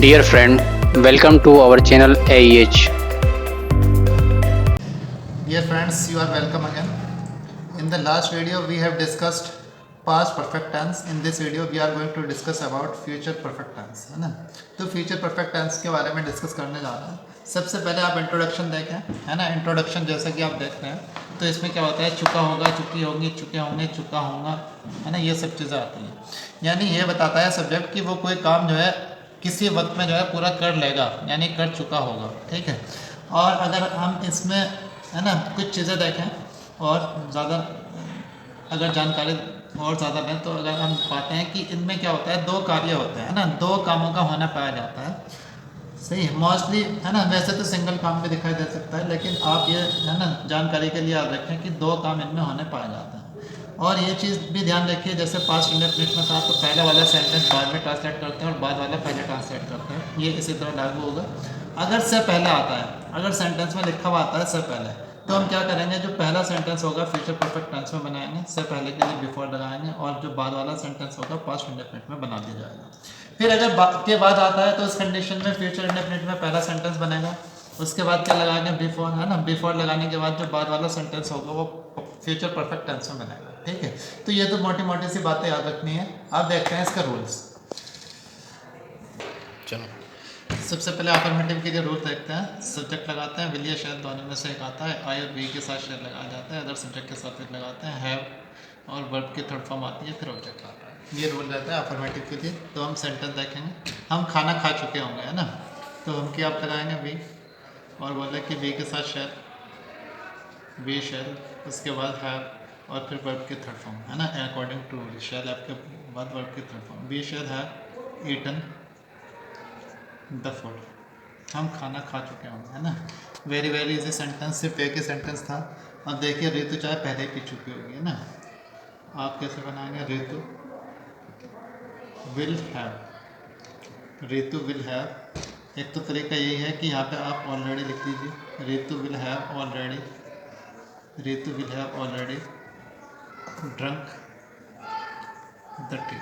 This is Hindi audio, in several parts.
Dear friend, welcome to our channel AEH. Dear friends, you are welcome again. In the last video, we have discussed past perfect tense. In this video, we are going to discuss about future perfect tense, है ना। तो future perfect tense के बारे में डिस्कस करने जा रहे हैं। सबसे पहले आप इंट्रोडक्शन देखें, है ना। इंट्रोडक्शन जैसा कि आप देख रहे हैं, तो इसमें क्या होता है, चुका होगा, चुकी होगी, चुके होंगे, चुका होगा, है ना। ये सब चीज़ें आती हैं। यानी ये बताता है सब्जेक्ट कि वो कोई काम जो है किसी वक्त में जो है पूरा कर लेगा, यानी कर चुका होगा, ठीक है। और अगर हम इसमें, है ना, कुछ चीज़ें देखें और ज़्यादा अगर जानकारी और ज़्यादा लें, तो अगर हम पाते हैं कि इनमें क्या होता है, दो कार्य होते हैं, है ना। दो कामों का होना पाया जाता है, सही है। मोस्टली, है ना, वैसे तो सिंगल काम भी दिखाई दे सकता है, लेकिन आप ये, है ना, जानकारी के लिए याद रखें कि दो काम इनमें होने पाए जाते हैं। और ये चीज़ भी ध्यान रखिए, जैसे पास्ट इंडेफिनिट में था तो पहले वाला सेंटेंस बाद में ट्रांसलेट करते हैं और बाद वाला पहले ट्रांसलेट करते हैं। ये इसी तरह लागू होगा। अगर से पहले आता है, अगर सेंटेंस में लिखा हुआ आता है से पहले, तो हम क्या करेंगे, जो पहला सेंटेंस होगा फ्यूचर परफेक्ट टेंस में बनाएंगे, से पहले के लिए बिफोर लगाएंगे, और जो बाद वाला सेंटेंस होगा पास्ट इंडेफिनिट में बना दिया जाएगा। फिर अगर के बाद आता है, तो इस कंडीशन में फ्यूचर इंडेफिनिट में पहला सेंटेंस बनेगा, उसके बाद क्या लगाएंगे, बिफोर, है ना। बिफोर लगाने के बाद जो बाद वाला सेंटेंस होगा वो फ्यूचर परफेक्ट टेंस में बनेगा, ठीक है। तो ये तो मोटी मोटी सी बातें याद रखनी है। अब देखते हैं इसका रूल्स। चलो, सबसे पहले अफर्मेटिव के लिए रूल देखते हैं। सब्जेक्ट लगाते हैं, विल या शैल दोनों में से एक आता है। आई और बी के साथ शैल लगाया जाता है, अदर सब्जेक्ट के साथ विल लगाते हैं। हैव और वर्ब की थर्ड फॉर्म आती है, फिर ऑब्जेक्ट आता है। ये रूल रहता है अफर्मेटिव के लिए। तो हम सेंटेंस देखेंगे, हम खाना खा चुके होंगे, है ना। तो हम क्या आप लगाएंगे, वी, और बोले कि वी के साथ शैल, वी शैल, उसके बाद हैव, और फिर वर्ब की थर्ड फॉर्म, है ना, अकॉर्डिंग टू रूल। शैल आपके बाद वर्ब की third form, we shall have eaten the food. हम खाना खा चुके होंगे, है ना। वेरी वेरी इजी सेंटेंस, सिर्फ एक ही सेंटेंस था। अब देखिए, ऋतु चाहे पहले पी चुकी होगी, है ना। आप कैसे बनाएंगे, Ritu will have, Ritu will have. एक तो तरीका यही है कि यहाँ पे आप ऑलरेडी लिख दीजिए, Ritu will have already, Ritu will have already drunk the tea,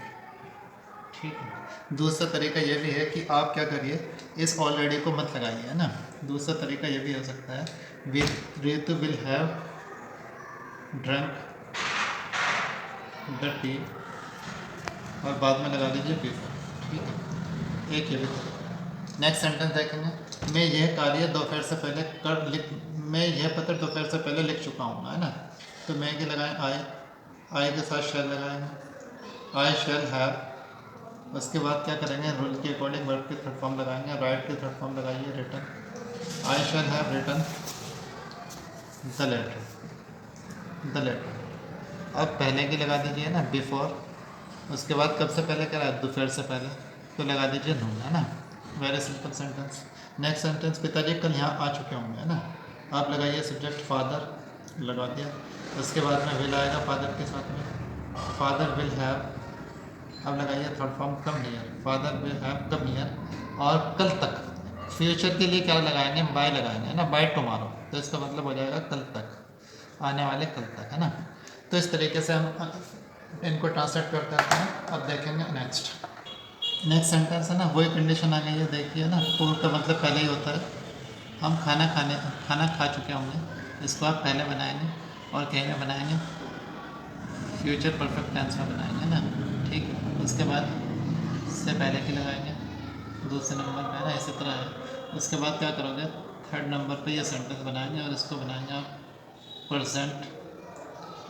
ठीक है। दूसरा तरीका ये भी है कि आप क्या करिए, इस ऑलरेडी को मत लगाइए, है ना। दूसरा तरीका ये भी हो सकता है, Ritu will have drunk the tea, और बाद में लगा दीजिए बिफोर, ठीक है। एक ये भी। नेक्स्ट सेंटेंस देखेंगे, मैं यह कार्य दोपहर से पहले कर लिख, मैं यह पत्र दोपहर से पहले लिख चुका हूँ, है ना। तो मैं क्या लगाएं, आई के साथ शैल लगाएंगे, आई शैल हैव। उसके बाद क्या करेंगे, रूल के अकॉर्डिंग वर्ब की थर्ड फॉर्म लगाएंगे, राइट की थर्ड फॉर्म लगाइए, written, I shall have written the letter, the letter. अब पहले की लगा दीजिए ना, बिफोर। उसके बाद कब से पहले करा, दोपहर से पहले, तो लगा दीजिए नून, है ना। Very simple sentence. Next sentence, पिताजी कल यहाँ आ चुके होंगे, है ना। आप लगाइए सब्जेक्ट फादर, लगा दिया। उसके बाद में विल आएगा फादर के साथ में, फादर विल हैव। अब लगाइए third form come here, father will have come here. और कल तक, फ्यूचर के लिए क्या लगाएंगे, बाय लगाएंगे, है ना, बाय टुमारो। तो इसका मतलब हो जाएगा कल तक, आने वाले कल तक, है ना। तो इस तरीके से हम इनको ट्रांसलेट करते हैं। अब देखेंगे नेक्स्ट सेंटेंस, है ना। वही कंडीशन आ गई है, देखिए ना, पूर्व का मतलब पहले ही होता है। हम खाना खा चुके होंगे, इसको आप पहले बनाएंगे और कहीं में बनाएंगे, फ्यूचर परफेक्ट टेंस में बनाएंगे ना, ठीक है। उसके बाद से पहले की लगाएंगे दूसरे नंबर पे, है ना, इसी तरह है। उसके बाद क्या करोगे, थर्ड नंबर पे ये सेंटेंस बनाएंगे और इसको बनाएंगे आप प्रेजेंट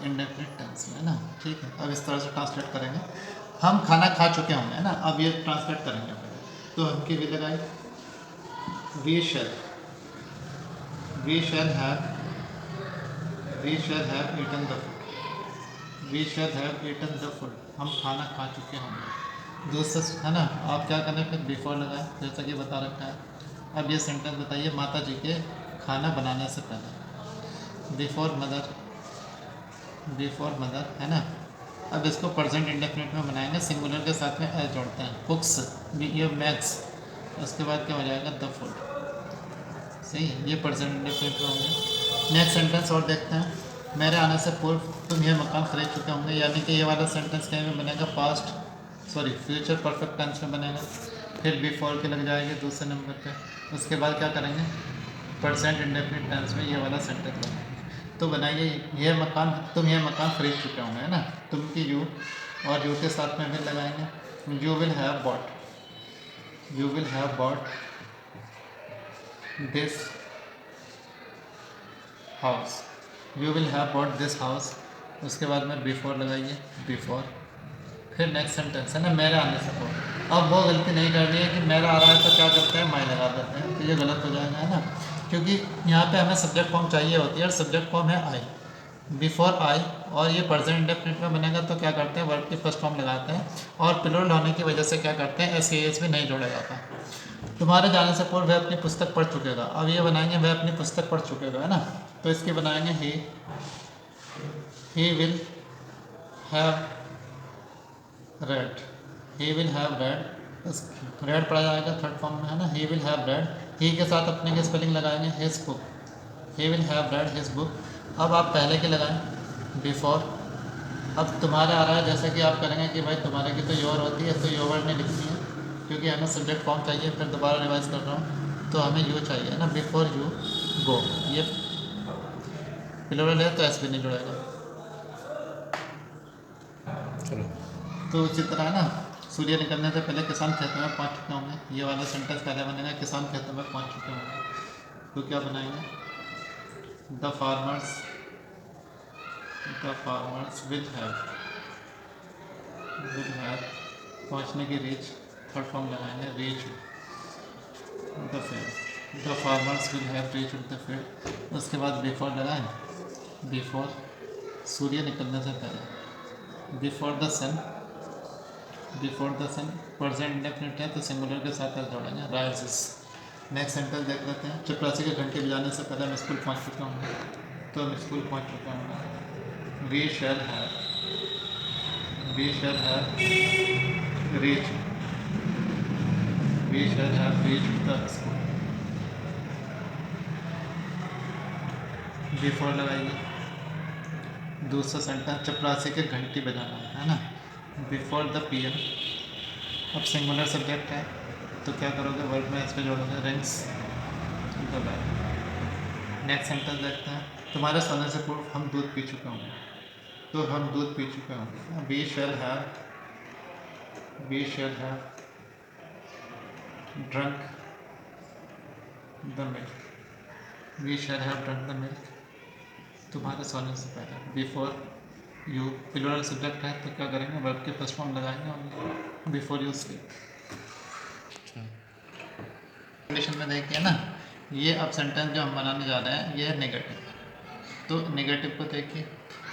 इंडेफिनिट टेंस में, है ना, ठीक है। अब इस तरह से ट्रांसलेट करेंगे, हम खाना खा चुके होंगे, है ना। अब ये ट्रांसलेट करेंगे पहले, तो हम की भी लगाई, we shall have, we shall have eaten the food, we shall have eaten the food. हम खाना खा चुके होंगे। दूसरा, है ना, आप क्या करें, फिर बिफोर लगाएं, जैसा कि बता रखा है। अब ये सेंटेंस बताइए, माता जी के खाना बनाने से पहले, बिफोर मदर, बिफोर मदर, है ना। अब इसको प्रेजेंट इंडेफिनिट में बनाएंगे, सिंगुलर के साथ में एस जोड़ते हैं, कुक्स, ये मैक्स। उसके बाद क्या हो जाएगा, द फूड, सही है। ये प्रेजेंट इंडेफिनिट में होंगे। नेक्स्ट सेंटेंस और देखते हैं, मेरे आने से पूर्व तुम यह मकान खरीद चुके होंगे, यानी कि ये वाला सेंटेंस कहीं में बनेगा फ्यूचर परफेक्ट टेंस में बनेगा। फिर बिफोर के लग जाएंगे दूसरे नंबर पे। उसके बाद क्या करेंगे, परसेंट इंडेफिनिट टेंस में ये वाला सेंटेंस बनाएंगे। तो बनाइए, ये मकान, तुम ये मकान खरीद चुके होंगे, है ना। तुम की यू और यू के साथ में विल लगाएंगे। You will have bought, you will have bought this house, you will have bought this house. उसके बाद में बिफोर लगाइए, बिफोर, फिर नेक्स्ट सेंटेंस है ना, मेरे आने से पहले। अब वो गलती नहीं करनी है कि मेरा आ रहा है तो क्या करते हैं, माई लगा देते हैं, तो ये गलत हो जाएगा, है ना। क्योंकि यहाँ पे हमें सब्जेक्ट फॉर्म चाहिए होती है और सब्जेक्ट फॉर्म है आई, बिफोर आई, और ये प्रेजेंट इंडेफिनिट में बनेगा तो क्या करते हैं, वर्ब की फर्स्ट फॉर्म लगाते हैं, और प्लूरल होने की वजह से क्या करते हैं, एस ए एच भी नहीं जोड़ा जाता। तुम्हारे जाने से पूर्व वह अपनी पुस्तक पढ़ चुकेगा। अब ये बनाएंगे वह अपनी पुस्तक पढ़ चुकेगा, है ना। तो इसके बनाएंगे he will have read, he will have read, red पढ़ा जाएगा थर्ड फॉर्म में, है ना। ही विल हैव रेड, ही के साथ अपने की स्पेलिंग लगाएंगे his book, he will have read his book. अब आप पहले के लगाएं, बिफोर। अब तुम्हारे आ रहा है, जैसे कि आप करेंगे कि भाई तुम्हारे की तो योर होती है, तो योर नहीं लिखनी है क्योंकि हमें सब्जेक्ट फॉर्म चाहिए। फिर दोबारा रिवाइज कर रहा हूँ, तो हमें यू चाहिए, है ना, बिफोर यू गो। ये प्लूरल है तो एस भी नहीं जुड़ेगा। चलो तो उसी तरह है ना, सूर्य निकलने से पहले किसान खेतों में पहुंच चुके होंगे, ये वाला सेंटेंस पहले बनेगा, किसान खेतों में पहुंच चुके होंगे। तो क्या बनाएंगे, द फार्मर्स विल हैव पहुंचने की रीच, थर्ड फॉर्म लगाएंगे, reach the field, the farmers will have reach the field. उसके बाद बिफोर लगाएं, बिफोर सूर्य निकलने से पहले, before the sun, before the sun present indefinite है तो सिंगुलर के साथ जोड़ेंगे, राइजेस। नेक्स्ट सेंटेंस देख लेते हैं, चपरासी के घंटे बजाने से पहले हम स्कूल पहुंच चुके होंगे, तो हम स्कूल पहुंच चुके होंगे। We shall have reach, we shall have reach the school. Before लगाइए, दूसरा सेंटेंस, चपरासी के घंटी बजाना है ना, बिफोर द पीएम। अब सिंगुलर सब्जेक्ट है तो क्या करोगे, वर्ब में इस पर जोड़ोगे, rings the bell. Next sentence देखते हैं, तुम्हारे सोने से पूर्व हम दूध पी चुके होंगे, तो हम दूध पी चुके होंगे। We shall have drunk the milk, we shall have drunk the milk, तुम्हारे सोने से पहले। बिफोर यू प्लूरल सब्जेक्ट है तो क्या करेंगे, वर्ब के फर्स्ट फॉर्म लगाएंगे और बिफोर यू स्लीप। कंडीशन में देखिए ना, ये अब सेंटेंस जो हम बनाने जा रहे हैं ये है नेगेटिव। तो नेगेटिव को देखिए,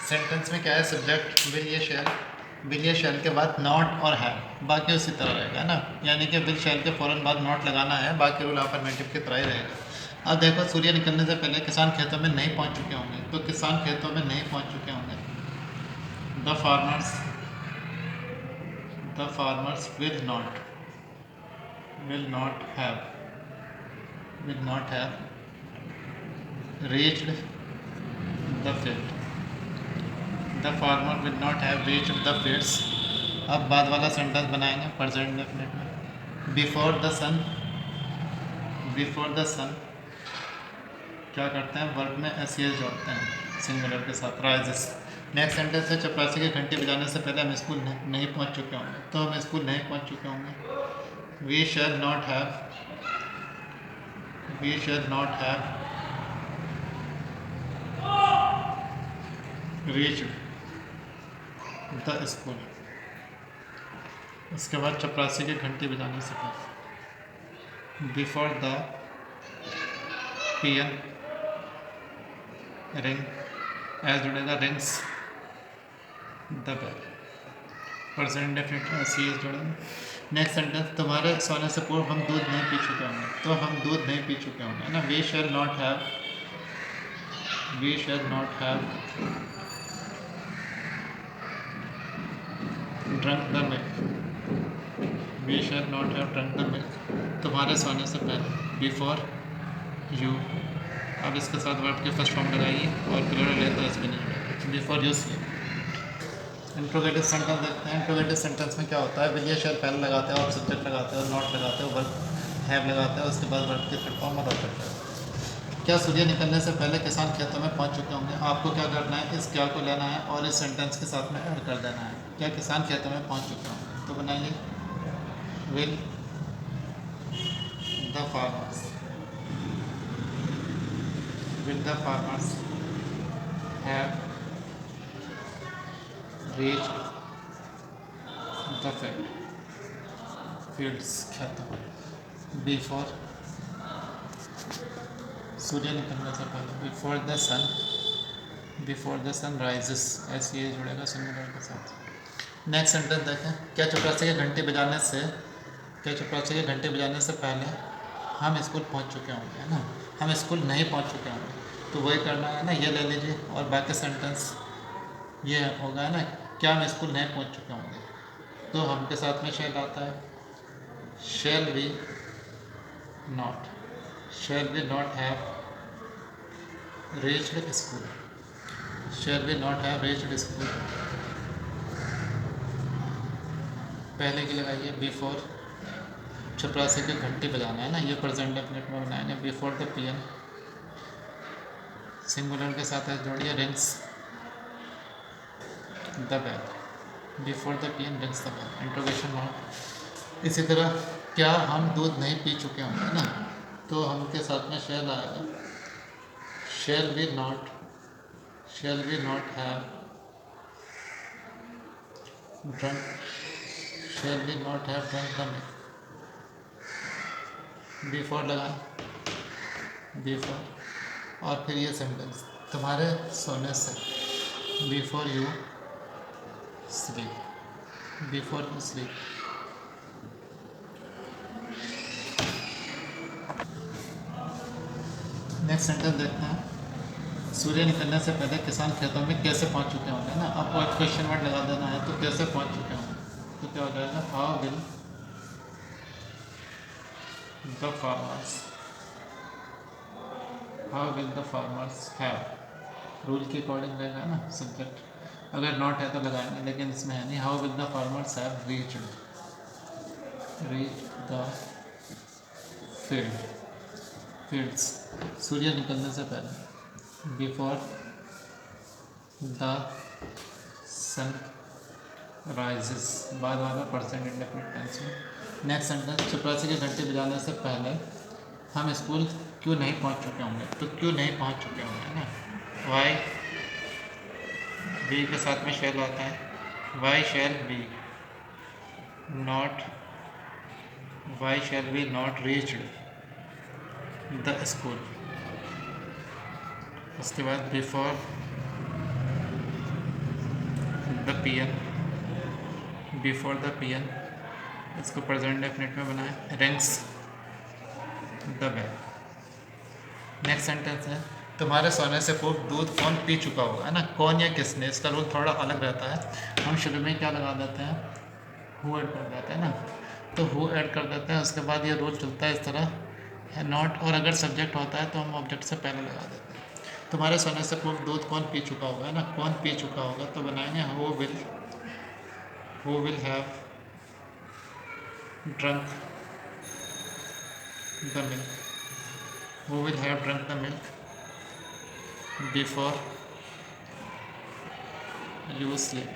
सेंटेंस में क्या है, सब्जेक्ट विल ये शैल के बाद नॉट और है, बाकी उसी तरह रहेगा ना। यानी कि विल शैल के फ़ौरन बाद नॉट लगाना है, बाकी रूल अफर्मेटिव की तरह ही रहेगा। अब देखो, सूर्य निकलने से पहले किसान खेतों में नहीं पहुंच चुके होंगे, तो किसान खेतों में नहीं पहुंच चुके होंगे। The farmers will not have reached the field, the farmer will not have reached the fields. अब बाद वाला सेंटेंस बनाएंगे प्रेजेंट इंडेफिनिट में, बिफोर द सन क्या करते हैं, वर्ब में एस जोड़ते हैं सिंगुलर के साथ, राइजेस। नेक्स्ट सेंटेंस है, चपरासी के घंटे बजाने से पहले हम स्कूल नहीं पहुंच चुके होंगे, तो हम स्कूल नहीं पहुंच चुके होंगे। We shall not have reached the school. उसके बाद चपरासी के घंटे बजाने से पहले, बिफोर द पीएम रिंग, एज जुड़ेगा, rings the bell, present indefinite सी एस जोड़ेंगे। नेक्स्ट सेंटेंस, तुम्हारे सोने से पूर्व हम दूध नहीं पी चुके होंगे, तो हम दूध नहीं पी चुके होंगे, है ना। We shall not have drunk the milk, we shall not have drunk the milk, तुम्हारे सोने से पहले, बिफोर यू। अब इसके साथ वर्ब के फर्स्ट फॉर्म लगाइए और प्लूरल है तो एस भी नहीं, before you sleep. Interrogative sentence देखते हैं। इंट्रोगेटिव सेंटेंस में क्या होता है, विल या शैल पहले लगाते हो, आप सब्जेक्ट लगाते हो, नॉट लगाते हो, वर्ब हैव लगाते हो, उसके बाद वर्ब की फुल फॉर्म अदा करते हो। क्या सूर्य निकलने से पहले किसान खेतों में पहुंच चुके होंगे। आपको क्या करना है, इस क्या को लेना है और इस सेंटेंस के साथ में ऐड कर देना है। क्या किसान खेतों में पहुंच चुके होंगे, तो बनाइए will the farmers, will the farmers have reached the fields, खेतों, बिफोर सूर्य निकलने से पहले, बिफोर द सन राइजेस, ऐसे ये जुड़ेगा सिंगुलर के साथ। नेक्स्ट सेंटेंस देखें। क्या चपरासी के घंटे बजाने से, क्या चपरासी के घंटे बजाने से पहले हम स्कूल पहुंच चुके होंगे, है ना। हम स्कूल नहीं पहुंच चुके होंगे, तो वही करना है ना, ये ले लीजिए और बाकी सेंटेंस ये होगा ना, क्या हम स्कूल नहीं पहुंच चुके होंगे, तो हम के साथ में शैल आता है। Shall we not have reached school, shall we not have reached school. पहले की लगाइए बिफोर, चपरासी के घंटे बजाना है ना, ये प्रेजेंट डेफिनेट में बनाएंगे। बिफोर द पीएम, सिंगुलर के साथ है जोड़िए, rings the bell, before the peon rings the bell, interrogation mark. इसी तरह क्या हम दूध नहीं पी चुके होंगे ना, तो हम के साथ में शैल आएगा। Shall we not have drunk, shall we not have drunk the milk, before लगाएं, बिफोर। और फिर ये सेंटेंस, तुम्हारे सोने से, before you sleep, before you sleep. Next sentence देखते हैं। सूर्य निकलने से पहले किसान खेतों में कैसे पहुंच चुके होंगे ना, आपको एक क्वेश्चन वर्ड लगा देना है, तो कैसे पहुंच चुके होंगे, तो क्या हो जाएगा, how will the farmers have, rule के अकॉर्डिंग रहेगा ना सब्जेक्ट, अगर नॉट है तो लगाएंगे, लेकिन इसमें है नहीं। How will the farmers have reached the fields, सूर्य निकलने से पहले, बिफोर द सन राइजेस, बाद वाला पर्सेंट इंडेफिनिट टेंस में। नेक्स्ट सेंटेंस, चपरासी के घंटे बजाने से पहले हम स्कूल क्यों नहीं पहुंच चुके होंगे, तो क्यों नहीं पहुंच चुके होंगे ना, वाई वी के साथ में शैल आता है, why shall we not reached the school. उसके बाद बिफोर द पीएम, इसको प्रेजेंट डेफिनेट में बनाएं, rings the bell. Next sentence है, तुम्हारे सोने से पूर्व दूध कौन पी चुका होगा, है ना, कौन या किसने, इसका रूल थोड़ा अलग रहता है। हम शुरू में क्या लगा देते हैं, हु ऐड कर देते हैं ना, तो हु ऐड कर देते हैं, उसके बाद ये रूल चलता है इस तरह है, नॉट, और अगर सब्जेक्ट होता है तो हम ऑब्जेक्ट से पहले लगा देते हैं। तुम्हारे सोने से पूर्व दूध कौन पी चुका होगा, है ना, कौन पी चुका होगा, तो बनाएंगे who will have drunk the milk, who will have drunk the milk before you sleep,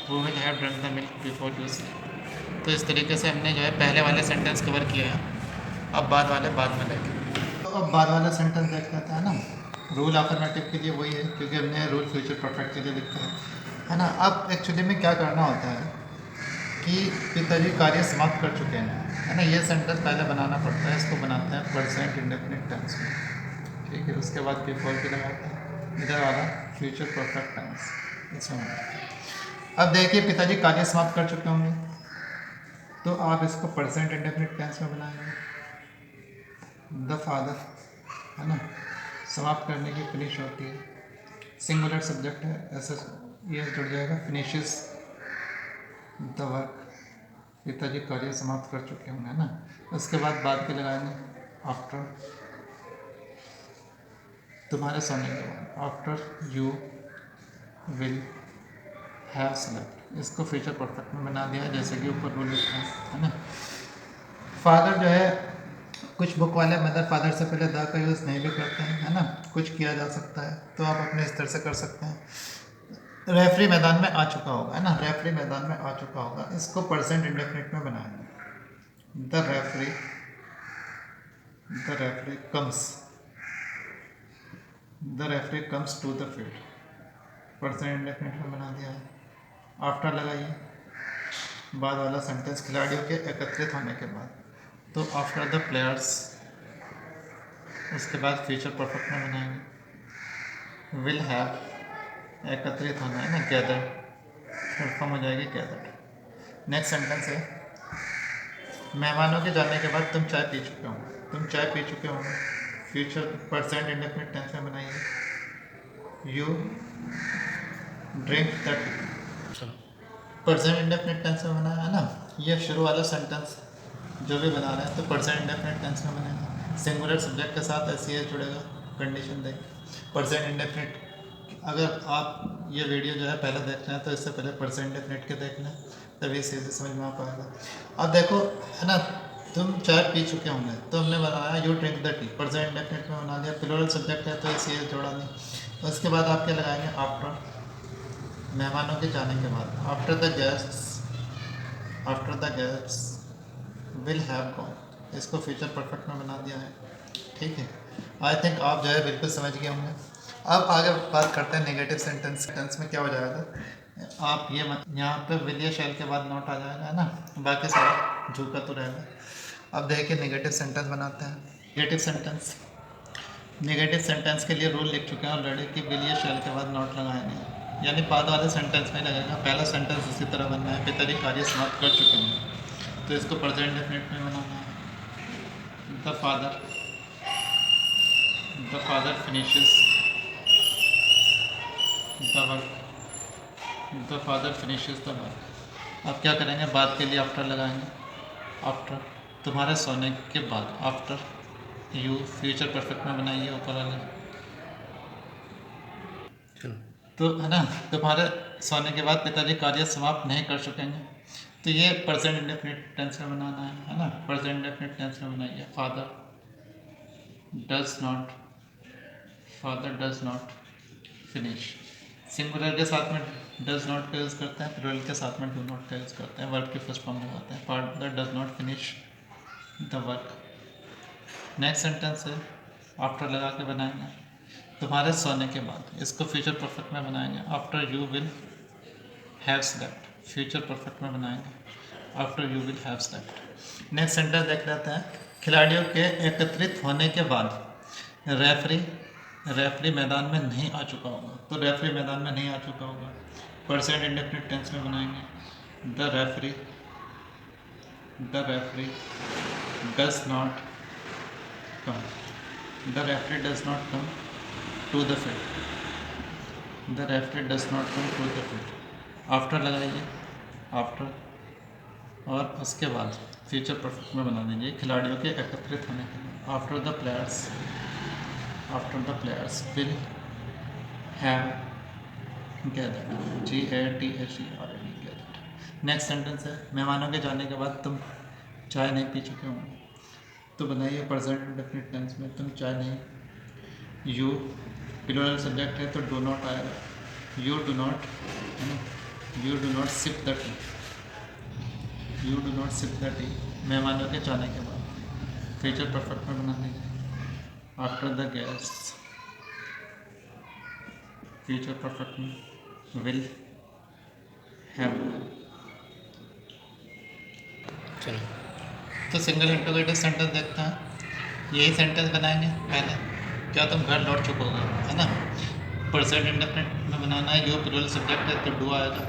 who will have drunk the milk before you sleep. तो इस तरीके से हमने जो है पहले वाले सेंटेंस कवर किए हैं, अब बाद वाले बाद में देखें। तो अब बाद वाला सेंटेंस देख लेते हैं ना। रूल अफर्मेटिव के लिए वही है, क्योंकि हमने रूल फ्यूचर परफेक्ट के लिए लिखा है ना। अब एक्चुअली में क्या करना होता है कि पिताजी कार्य समाप्त कर चुके हैं, है ना, ये सेंटेंस पहले बनाना पड़ता है, इसको बनाते हैं प्रेजेंट इंडेफिनिट टेंस में, ठीक है। उसके बाद बिफोर के लगाते हैं, इधर वाला फ्यूचर परफेक्ट टेंस इसमें। अब देखिए पिताजी कार्य समाप्त कर चुके होंगे, तो आप इसको प्रेजेंट इंडेफिनिट टेंस में बनाएंगे। द फादर, है ना, समाप्त करने की फिनिश होती है, सिंगुलर सब्जेक्ट है, ऐसे ये जुड़ जाएगा, फिनिशेस द वर्क, पिताजी कार्य समाप्त कर चुके होंगे, है ना। उसके बाद के लगाएंगे, आफ्टर, तुम्हारे सोने के बाद, after you will have slept, इसको फ्यूचर परफेक्ट में बना दिया है जैसे कि ऊपर रूल लिखा है ना। फादर जो है कुछ बुक वाले मदर फादर से पहले द का यूज़ नहीं भी करते हैं, है ना, कुछ किया जा सकता है तो आप अपने स्तर से कर सकते हैं। रेफरी मैदान में आ चुका होगा, है ना, रेफरी मैदान में आ चुका होगा, इसको परसेंट इंडेफिनिट में बनाएंगे। The referee comes to the field, present indefinite में बना दिया है। आफ्टर लगाइए, बाद वाला सेंटेंस खिलाड़ियों के एकत्रित होने के बाद, तो आफ्टर द प्लेयर्स, उसके बाद फ्यूचर परफेक्ट में बनाएंगे। विल हैव एकत्रित होना है ना, गैदर, फॉर्म हो जाएगी गैदर्ड। नेक्स्ट सेंटेंस है मेहमानों के जाने के बाद तुम चाय पी चुके होंगे, तुम चाय पी चुके होंगे, फ्यूचर परसेंट इंडेफिनिट टेंस में बनाइए। You drink the tea, present indefinite tense में बनाया है ना। ये शुरू वाला सेंटेंस जो भी बना रहे हैं तो परसेंट इंडेफिनिट टेंस में बनेगा। सिंगुलर सब्जेक्ट के साथ एस जुड़ेगा, कंडीशन देखें। परसेंट इंडेफिनिट, अगर आप ये वीडियो जो है पहले देख रहे हैं तो इससे पहले परसेंट इंडेफिनिट के देख लें, तभी सीधे समझ में आ पाएगा। अब देखो, है ना, तुम चाय पी चुके होंगे तो हमने बनाया you drink the tea, present indefinite में बना दिया। प्लूरल सब्जेक्ट है तो एस जोड़ा नहीं। उसके बाद आप क्या लगाएंगे, आफ्टर, मेहमानों के जाने के बाद, after the guests will have gone, इसको फ्यूचर परफेक्ट में बना दिया है। ठीक है, आई थिंक आप जो है बिल्कुल समझ गए होंगे। अब आगे बात करते हैं नेगेटिव सेंटेंस में क्या हो जाएगा। आप ये यहाँ पे विल या शैल के बाद नॉट आ जाएगा, है ना, बाकी सारा झूका तो रहेगा। अब देखिए नेगेटिव सेंटेंस बनाते हैं। नेगेटिव सेंटेंस के लिए रूल लिख चुके हैं ऑलरेडी कि विल या शैल के बाद नॉट लगाएंगे, यानी बाद वाले सेंटेंस में लगेगा। पहला सेंटेंस उसी तरह बनना है, पिताजी कार्य समाप्त कर चुके हैं, तो इसको प्रेजेंट डेफिनेट में बनाना है। The father finishes the work, the father finishes the work. अब क्या करेंगे, बाद के लिए आफ्टर लगाएंगे। आफ्टर, तुम्हारे सोने के बाद, आफ्टर यू, फ्यूचर परफेक्ट में बनाइए ऊपर वाले, तो है ना, तुम्हारे सोने के बाद पिताजी कार्य समाप्त नहीं कर सकेंगे, तो ये प्रेजेंट इंडेफिनिट टेंस में बनाना है ना। प्रेजेंट इंडेफिनिट टेंस में बनाइए। Father does not finish, singular के साथ में डज नॉट का यूज़ करते हैं, प्लूरल के साथ में डू नॉट का यूज़ करते हैं, वर्ब की फर्स्ट फॉर्म लगाते हैं। Father does not finish the work. Next sentence है आफ्टर लगा के बनाएंगे, तुम्हारे सोने के बाद, इसको फ्यूचर परफेक्ट में बनाएंगे। After you will have slept, future perfect में बनाएंगे। After you will have slept. Next sentence देख लेते हैं। खिलाड़ियों के एकत्रित होने के बाद रेफरी मैदान में नहीं आ चुका होगा, तो रेफरी मैदान में नहीं आ चुका होगा, परसेंट इंडेफिनिट टेंस में बनाएंगे। The referee does not come, the referee does not come to the field, the referee does not come to the field. After लगाइए, आफ्टर, और उसके बाद फ्यूचर परफेक्ट में बना दीजिए खिलाड़ियों के एकत्रित होने के लिए। After the players will have gathered, GATHERED, gathered. Next sentence है मेहमानों के जाने के बाद तुम चाय नहीं पी चुके होंगे, तो बनाइए प्रेजेंट इंडेफिनिट टेंस में, तुम चाय नहीं, यू प्लूरल सब्जेक्ट है तो डू नॉट आएगा। You do not sip the tea, you do not sip the tea, मेहमानों के जाने के बाद, फ्यूचर परफेक्ट में बना देंगे। After the guests, future perfect में विल हैव। चलो, तो सिंगल इंटरोगेटिव सेंटेंस देखते हैं। यही सेंटेंस बनाएंगे पहले, क्या तुम घर लौट चुकोगे, है ना, परसेंट इंडेफिनिट में बनाना है। यू प्लूरल सब्जेक्ट है तो डू आएगा,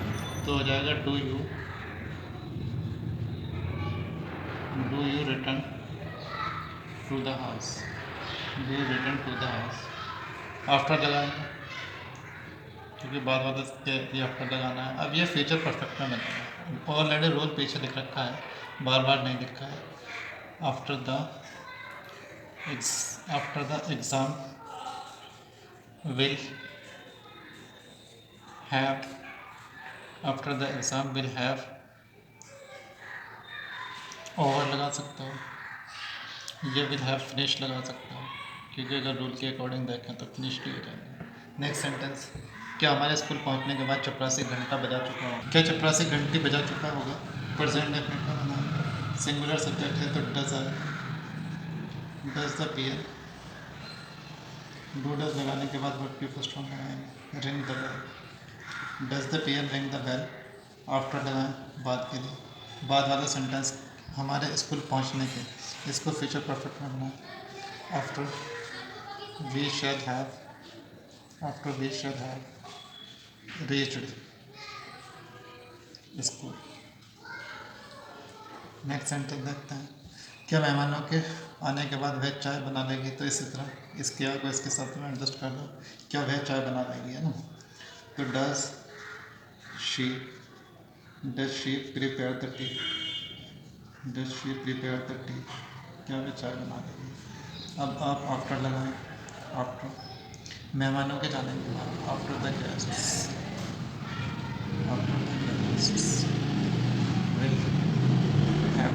तो हो जाएगा do you return to the house, after लगाएंगे क्योंकि बार बार के लिए आफ्टर लगाना है। अब ये फ्यूचर परफेक्ट में बनेगा, ऑलरेडी रूल पीछे लिख रखा है, बार बार नहीं लिखा है। After the exam will have after the exam will have over लगा सकते हो, ये विल हैव फिनिश लगा सकते हो, क्योंकि अगर रूल के अकॉर्डिंग देखें तो फिनिश ही हो जाएगा। नेक्स्ट सेंटेंस, क्या हमारे स्कूल पहुंचने के बाद चपरासी घंटा बजा चुका होगा? क्या चपरासी घंटी बजा चुका होगा? प्रेजेंट डेफिनेट में बनाना, सिंगुलर सब्जेक्ट है तो डज है, does the peon, do does लगाने के बाद वर्ब की फर्स्ट फॉर्म लगाएंगे, ring the bell, does the peon ring the bell, after लगाएं बाद के लिए, बाद वाला सेंटेंस हमारे स्कूल पहुंचने के, इसको फ्यूचर परफेक्ट में बनाएं, after we shall have, after we shall have reached school. Next sentence देखते हैं, क्या मेहमानों के आने के बाद वह चाय बना लेगी? तो इसी तरह इस क्या को इसके साथ में एडजस्ट कर दो, क्या वह चाय बना लेगी, है ना? तो does she prepare the T, does she prepare the T, क्या वह चाय बना लेगी? अब आप आफ्टर लगाएं, आफ्टर मेहमानों के जाने के बाद, after the guests, after the guests will have,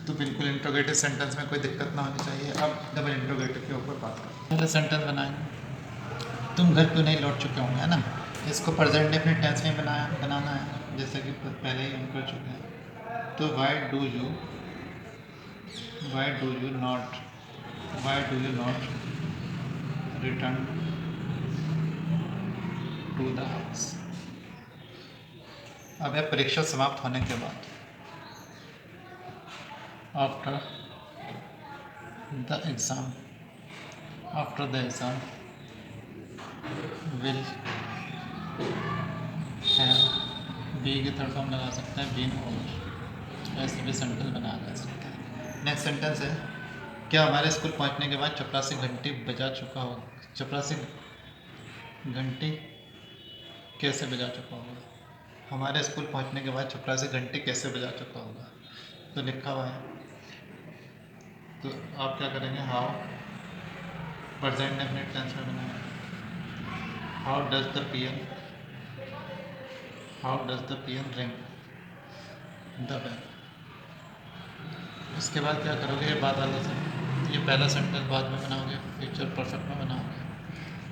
तो बिल्कुल इंट्रोगेटिव सेंटेंस में कोई दिक्कत ना होनी चाहिए। अब डबल इंट्रोगेटिव के ऊपर बात करें। पहले सेंटेंस बनाएंगे, तुम घर क्यों नहीं लौट चुके होंगे, है ना? इसको प्रेजेंट डेफिनिट टेंस में बनाना है, जैसे कि पहले ही हम कर चुके हैं। तो why do you not return to the house. अब है परीक्षा समाप्त होने के बाद, after the exam, after the exam will have, be की थर्ड फॉर्म लगा सकते हैं, बीन ओवर, ऐसे भी सेंटेंस बनाया जा सकता है। नेक्स्ट सेंटेंस है, क्या हमारे स्कूल पहुंचने के बाद चपरासी घंटी बजा चुका होगा? चपरासी घंटी कैसे बजा चुका होगा? हमारे स्कूल पहुंचने के बाद चपरासी घंटी कैसे बजा चुका होगा? तो लिखा हुआ है, तो आप क्या करेंगे, हाउ प्रेजेंट डेफिनिट टेंस में बनाएंगे, how does the PM ring the bell. इसके बाद क्या करोगे, ये बाद वाला से, ये पहला सेंटेंस बाद में बनाओगे, फ्यूचर परफेक्ट में बनाओगे,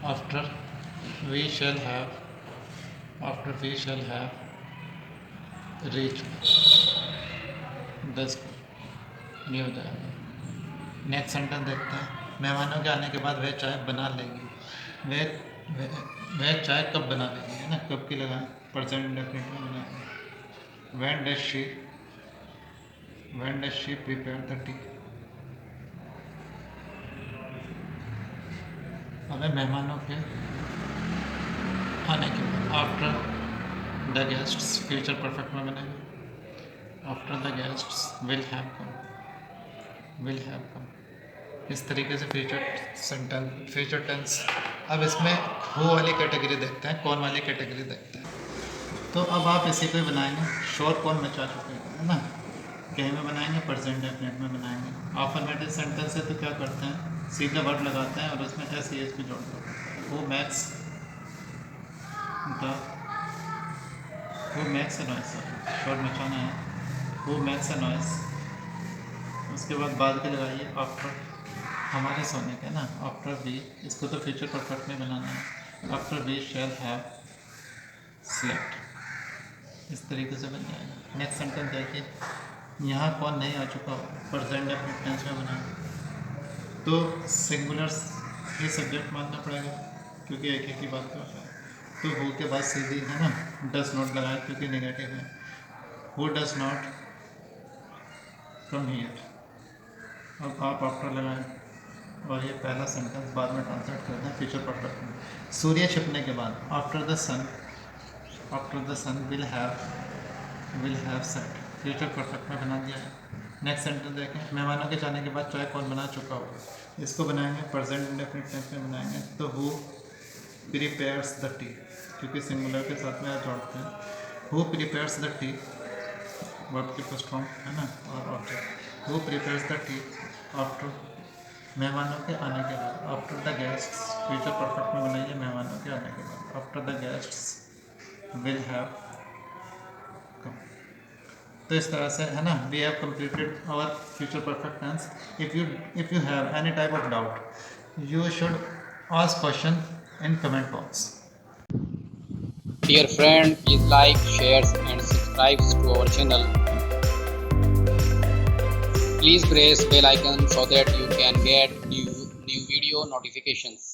after we shall have, after we shall have reach the school, ये हो जाएगा। नेक्स्ट सेंटेंस देखते हैं, मेहमानों के आने के बाद वह चाय बना लेगी, वह चाय कब बना लेगी, है ना? कब की लगाएं, प्रेजेंट इंडेफिनिट में बनाएंगे, when does she prepare the T. हमें मेहमानों के आने के बाद, after the guests, future perfect में बनेगा, after the guests will have कम, इस तरीके से फ्यूचर टेंस। अब इसमें हु वाली कैटेगरी देखते हैं, कौन वाली कैटेगरी देखते हैं। तो अब आप इसी को बनाएंगे, शोर कौन मचा चुके हैं, है ना? कहीं में बनाएंगे, प्रेजेंट डेफिनेट में बनाएंगे। अफर्मेटिव सेंटेंस है तो क्या करते हैं, सीधा वर्ड लगाते हैं और उसमें एस ई एच भी जोड़ देते हैं। हु मेक्स अ नॉइस, शोर मचाना है, हु मेक्स अ नॉइस। उसके बाद के लगाइए, आफ्टर हमारे सोने के ना, आफ्टर वी, इसको तो फ्यूचर परफेक्ट में बनाना है, after we shall have slept, इस तरीके से बन जाएगा। नेक्स्ट सेंटेंस देखिए, यहाँ कौन नहीं आ चुका, प्रेजेंट डेफिनिट टेंस में बनाएंगे, तो सिंगुलर ही सब्जेक्ट मानना पड़ेगा क्योंकि एक ही बात कर रहा है। तो हु के बाद सीधी है ना, डज नॉट लगाए क्योंकि नेगेटिव है, who does not from here. अब आप आफ्टर लगाएं और ये पहला सेंटेंस बाद में ट्रांसलेट करते हैं फ्यूचर परफेक्ट में। सूर्य छिपने के बाद, after the sun will have set, future perfect में बना दिया है। नेक्स्ट सेंटेंस देखें, मेहमानों के जाने के बाद चाय कौन बना चुका होगा, इसको बनाएंगे, प्रेजेंट इंडेफिनिट टेंस में बनाएंगे, तो हु प्रिपेयर्स द टी, क्योंकि सिंगुलर के साथ में जोड़ते हैं, who prepares the tea, verb की फर्स्ट फॉर्म है ना, और object, who prepares the tea after मेहमानों के आने के बाद, after the guests future perfect में बनाइए मेहमानों के आने के बाद, after the guests will have come. तो इस तरह से है ना, we have completed our future perfect tense. If you have any type of doubt you should ask question in comment box. Dear friend, please like, share and subscribe to our channel. Please press bell icon so that you can get new video notifications.